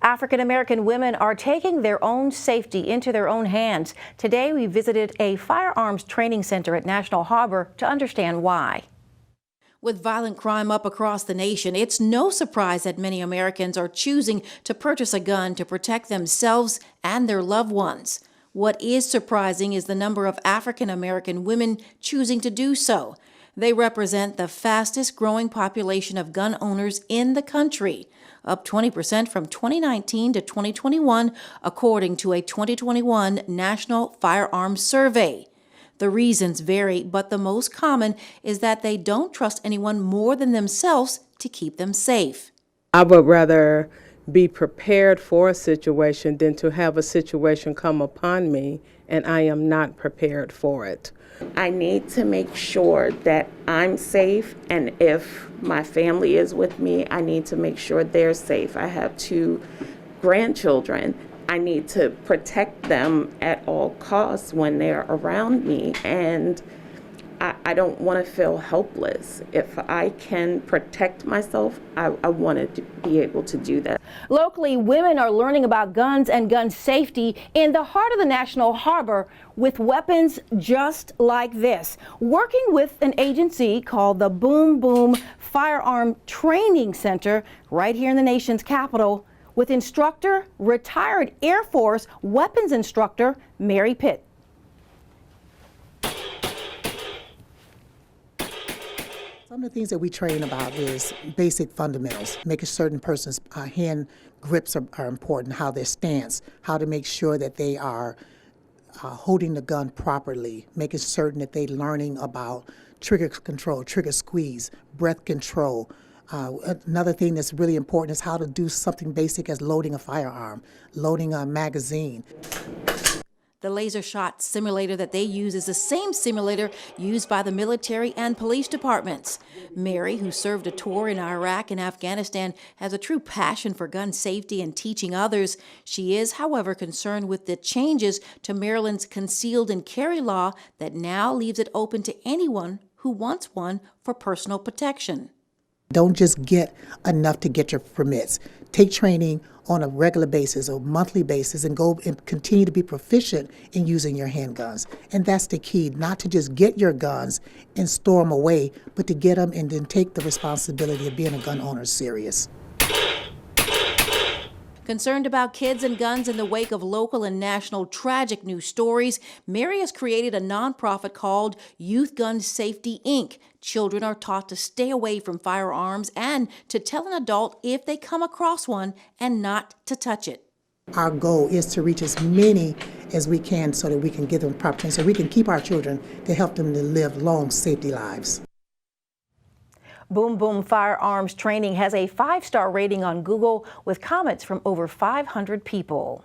African American women are taking their own safety into their own hands. Today, we visited a firearms training center at National Harbor to understand why. With violent crime up across the nation, it's no surprise that many Americans are choosing to purchase a gun to protect themselves and their loved ones. What is surprising is the number of African American women choosing to do so. They represent the fastest growing population of gun owners in the country, up 20% from 2019 to 2021, according to a 2021 National Firearms Survey. The reasons vary, but the most common is that they don't trust anyone more than themselves to keep them safe. I would rather be prepared for a situation than to have a situation come upon me and I am not prepared for it. I need to make sure that I'm safe, and if my family is with me, I need to make sure they're safe. I have 2 grandchildren. I need to protect them at all costs when they're around me, and I don't want to feel helpless. If I can protect myself, I want to be able to do that. Locally, women are learning about guns and gun safety in the heart of the National Harbor with weapons just like this. Working with an agency called the Boom Boom Firearm Training Center right here in the nation's capital, with instructor, retired Air Force weapons instructor Mary Pitt. Some of the things that we train about is basic fundamentals, making certain person's hand grips are important, how their stance, how to make sure that they are holding the gun properly, making certain that they're learning about trigger control, trigger squeeze, breath control. Another thing that's really important is how to do something basic as loading a firearm, loading a magazine. The laser shot simulator that they use is the same simulator used by the military and police departments. Mary, who served a tour in Iraq and Afghanistan, has a true passion for gun safety and teaching others. She is, however, concerned with the changes to Maryland's concealed and carry law that now leaves it open to anyone who wants one for personal protection. Don't just get enough to get your permits. Take training on a regular basis or monthly basis and go and continue to be proficient in using your handguns. And that's the key, not to just get your guns and store them away, but to get them and then take the responsibility of being a gun owner serious. Concerned about kids and guns in the wake of local and national tragic news stories, Mary has created a nonprofit called Youth Gun Safety, Inc. Children are taught to stay away from firearms and to tell an adult if they come across one and not to touch it. Our goal is to reach as many as we can so that we can give them proper training, so we can keep our children to help them to live long, safety lives. Boom Boom Firearms Training has a 5-star rating on Google with comments from over 500 people.